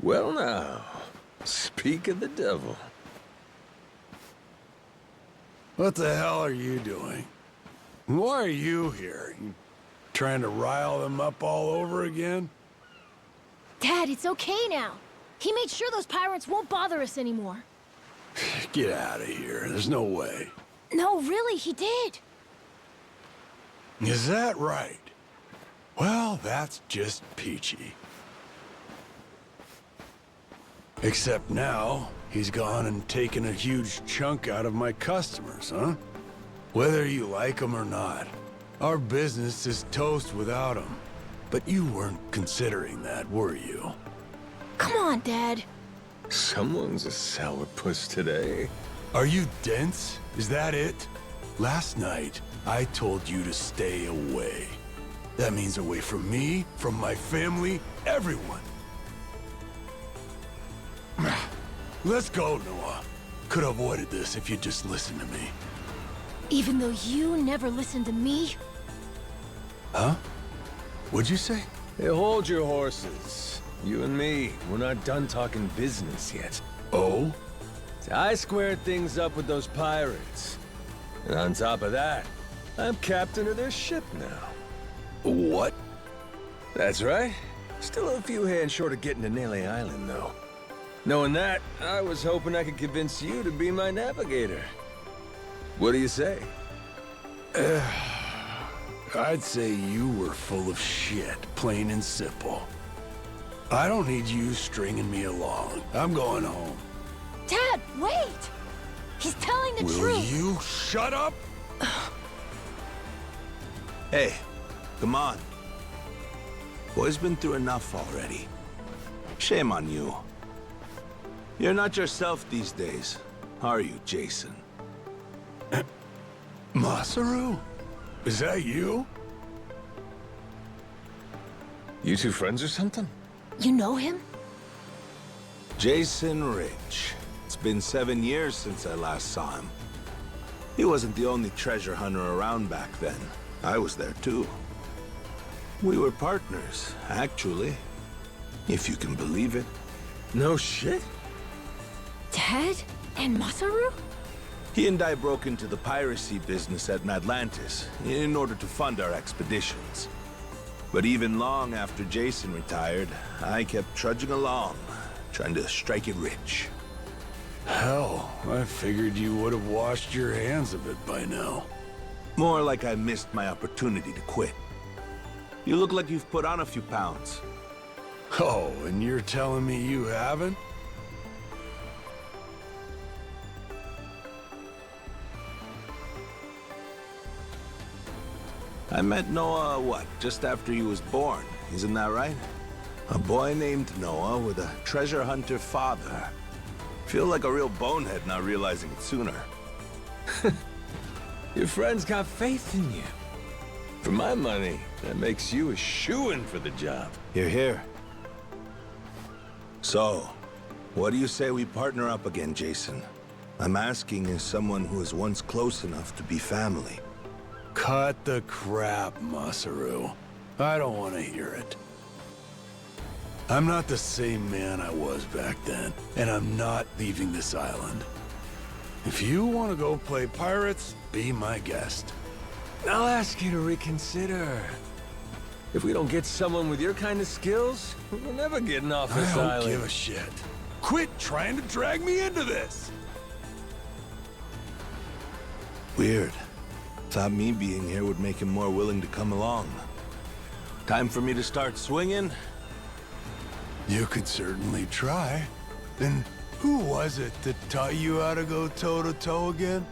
Well now, speak of the devil. What the hell are you doing? Why are you here? You trying to rile them up all over again? Dad, it's okay now. He made sure those pirates won't bother us anymore. Get out of here. There's no way. No, really, he did. Is that right? Well, that's just peachy. Except now, he's gone and taken a huge chunk out of my customers, huh? Whether you like them or not, our business is toast without him. But you weren't considering that, were you? Come on, Dad. Someone's a sourpuss today. Are you dense? Is that it? Last night, I told you to stay away. That means away from me, from my family, everyone. Let's go, Noah. Could have avoided this if you'd just listened to me. Even though you never listened to me? Huh? What'd you say? Hey, hold your horses. You and me, we're not done talking business yet. Oh? I squared things up with those pirates. And on top of that, I'm captain of their ship now. What? That's right. Still a few hands short of getting to Nele Island, though. Knowing that, I was hoping I could convince you to be my navigator. What do you say? I'd say you were full of shit, plain and simple. I don't need you stringing me along. I'm going home. Dad, wait! He's telling the Will truth. you shut up? Hey, come on. Boy's been through enough already. Shame on you. You're not yourself these days, are you, Jason? Masaru? Is that you? You two friends or something? You know him? Jason Rich. It's been 7 years since I last saw him. He wasn't the only treasure hunter around back then. I was there too. We were partners, actually. If you can believe it. No shit? Dad? And Masaru? He and I broke into the piracy business at Atlantis in order to fund our expeditions. But even long after Jason retired, I kept trudging along, trying to strike it rich. Hell, I figured you would have washed your hands of it by now. More like I missed my opportunity to quit. You look like you've put on a few pounds. Oh, and you're telling me you haven't? I met Noah, what, just after he was born, isn't that right? A boy named Noah with a treasure hunter father. Feel like a real bonehead not realizing it sooner. Your friends got faith in you. For my money, that makes you a shoo-in for the job. You're here. So, what do you say we partner up again, Jason? I'm asking as someone who was once close enough to be family. Cut the crap, Masaru. I don't want to hear it. I'm not the same man I was back then, and I'm not leaving this island. If you want to go play pirates, be my guest. I'll ask you to reconsider. If we don't get someone with your kind of skills, we're never getting off I this don't island. give a shit. Quit trying to drag me into this! Weird. Thought me being here would make him more willing to come along. Time for me to start swinging? You could certainly try. And who was it that taught you how to go toe-to-toe again?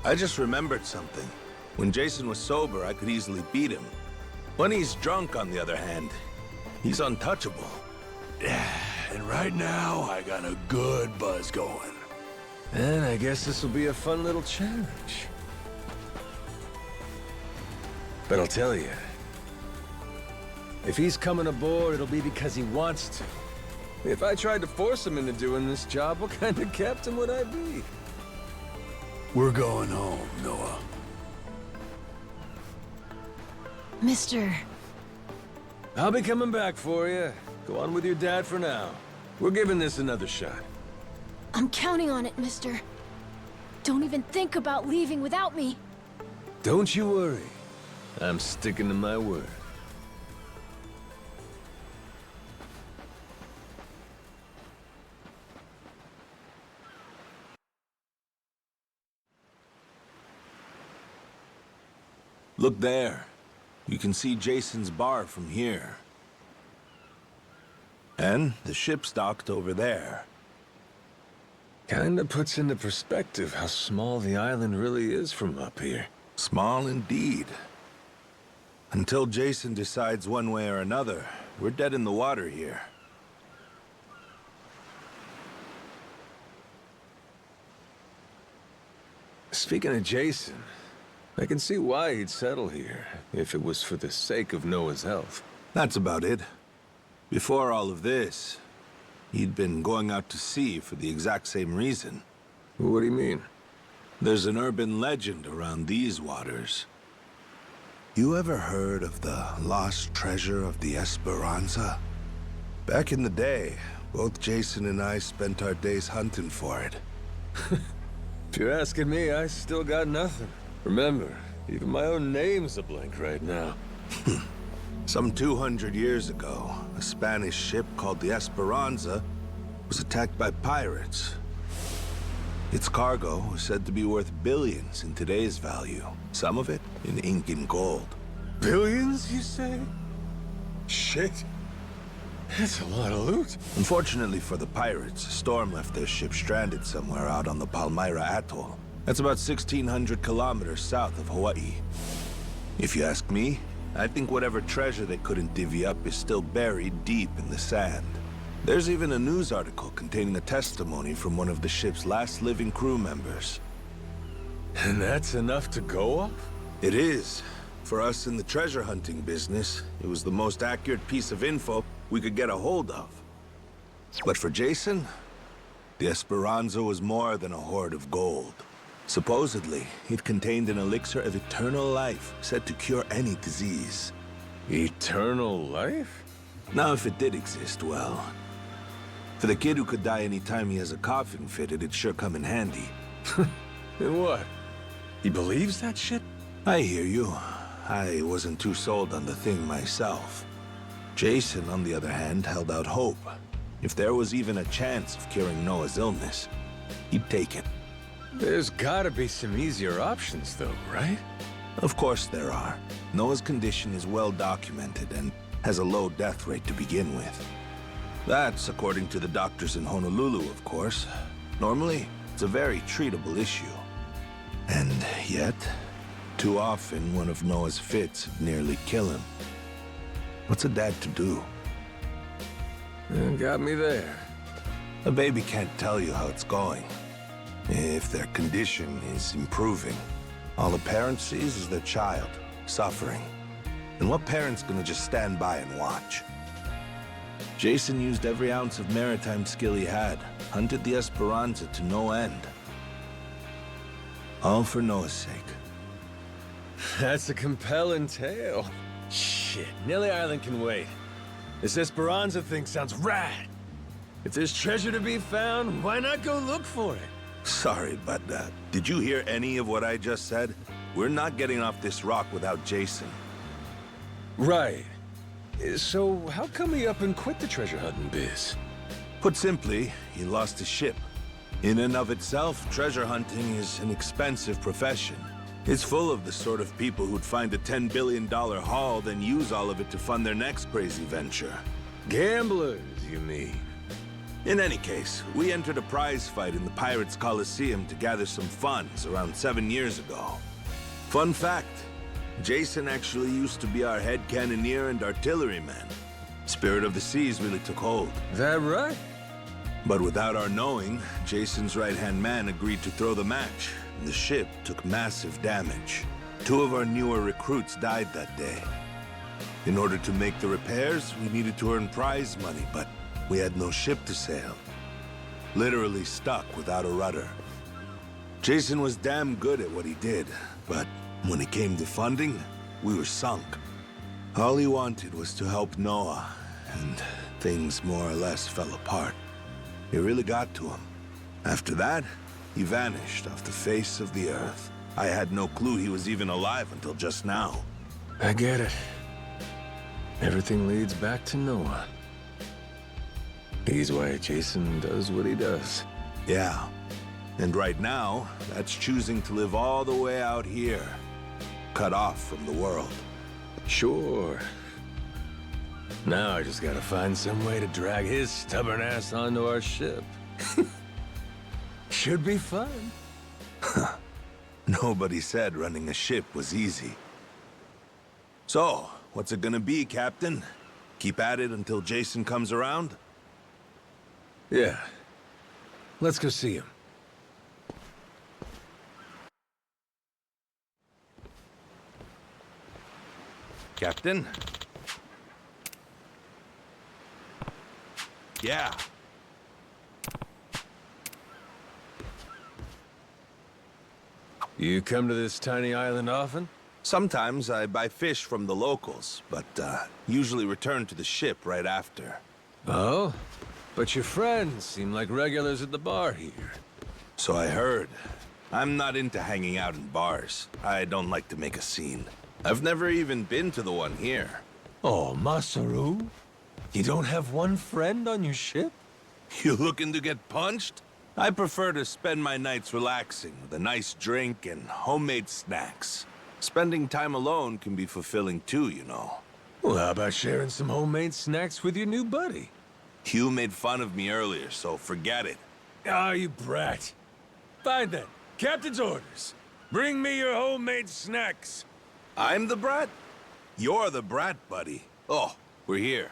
I just remembered something. When Jason was sober, I could easily beat him. When he's drunk, on the other hand, he's untouchable. Yeah, and right now, I got a good buzz going. And I guess this will be a fun little challenge. But I'll tell you, if he's coming aboard, it'll be because he wants to. If I tried to force him into doing this job, what kind of captain would I be? We're going home, Noah. Mister... I'll be coming back for you. go on with your dad for now. We're giving this another shot. I'm counting on it, mister. Don't even think about leaving without me. Don't you worry. I'm sticking to my word. Look there. You can see Jason's bar from here. And the ship's docked over there. Kinda puts into perspective how small the island really is from up here. Small indeed. Until Jason decides one way or another, we're dead in the water here. Speaking of Jason, I can see why he'd settle here, if it was for the sake of Noah's health. That's about it. Before all of this, he'd been going out to sea for the exact same reason. What do you mean? There's an urban legend around these waters. You ever heard of the lost treasure of the Esperanza? Back in the day, both Jason and I spent our days hunting for it. If you're asking me, I still got nothing. Remember, even my own name's a blank right now. Some 200 years ago, a Spanish ship called the Esperanza was attacked by pirates. Its cargo was said to be worth billions in today's value, some of it in ink and gold. Billions, you say? Shit. That's a lot of loot. Unfortunately for the pirates, a storm left their ship stranded somewhere out on the Palmyra Atoll. That's about 1,600 kilometers south of Hawaii. If you ask me, I think whatever treasure they couldn't divvy up is still buried deep in the sand. There's even a news article containing a testimony from one of the ship's last living crew members. And that's enough to go off? It is. For us in the treasure hunting business, it was the most accurate piece of info we could get a hold of. But for Jason, the Esperanza was more than a hoard of gold. Supposedly, it contained an elixir of eternal life, said to cure any disease. Eternal life? Now, if it did exist, well, for the kid who could die any time he has a coffin fitted, it'd sure come in handy. And what? He believes that shit? I hear you. I wasn't too sold on the thing myself. Jason, on the other hand, held out hope. If there was even a chance of curing Noah's illness, he'd take it. There's gotta be some easier options though, right? Of course there are. Noah's condition is well documented and has a low death rate to begin with. That's according to the doctors in Honolulu, of course. Normally, it's a very treatable issue. And yet, too often one of Noah's fits would nearly kill him. What's a dad to do? Got me there. A baby can't tell you how it's going. If their condition is improving, all a parent sees is their child suffering. And what parent's gonna just stand by and watch? Jason used every ounce of maritime skill he had, hunted the Esperanza to no end. All for Noah's sake. That's a compelling tale. Shit, Nelly Island can wait. This Esperanza thing sounds rad. If there's treasure to be found, why not go look for it? Sorry, but did you hear any of what I just said? We're not getting off this rock without Jason. Right. So how come he up and quit the treasure hunting biz? Put simply, he lost his ship. In and of itself, treasure hunting is an expensive profession. It's full of the sort of people who'd find a $10 billion haul, then use all of it to fund their next crazy venture. Gamblers, you mean? In any case, we entered a prize fight in the Pirates Coliseum to gather some funds around 7 years ago. Fun fact, Jason actually used to be our head cannoneer and artilleryman. Spirit of the Seas really took hold. That right? But without our knowing, Jason's right-hand man agreed to throw the match, and the ship took massive damage. 2 of our newer recruits died that day. In order to make the repairs, we needed to earn prize money, but we had no ship to sail. Literally stuck without a rudder. Jason was damn good at what he did, but when it came to funding, we were sunk. All he wanted was to help Noah, and things more or less fell apart. It really got to him. After that, he vanished off the face of the earth. I had no clue he was even alive until just now. I get it. Everything leads back to Noah. He's why Jason does what he does. Yeah. And right now, that's choosing to live all the way out here, cut off from the world. Sure. Now I just gotta find some way to drag his stubborn ass onto our ship. Should be fun. Nobody said running a ship was easy. So, what's it gonna be, Captain? Keep at it until Jason comes around? Yeah. Let's go see him. Captain? Yeah. You come to this tiny island often? Sometimes I buy fish from the locals, but usually return to the ship right after. Oh? But your friends seem like regulars at the bar here. So I heard. I'm not into hanging out in bars. I don't like to make a scene. I've never even been to the one here. Oh, Masaru? You don't have one friend on your ship? You looking to get punched? I prefer to spend my nights relaxing with a nice drink and homemade snacks. Spending time alone can be fulfilling too, you know. Well, how about sharing some homemade snacks with your new buddy? You made fun of me earlier, so forget it. Ah, you brat. Fine then. Captain's orders. Bring me your homemade snacks. I'm the brat? You're the brat, buddy. Oh, we're here.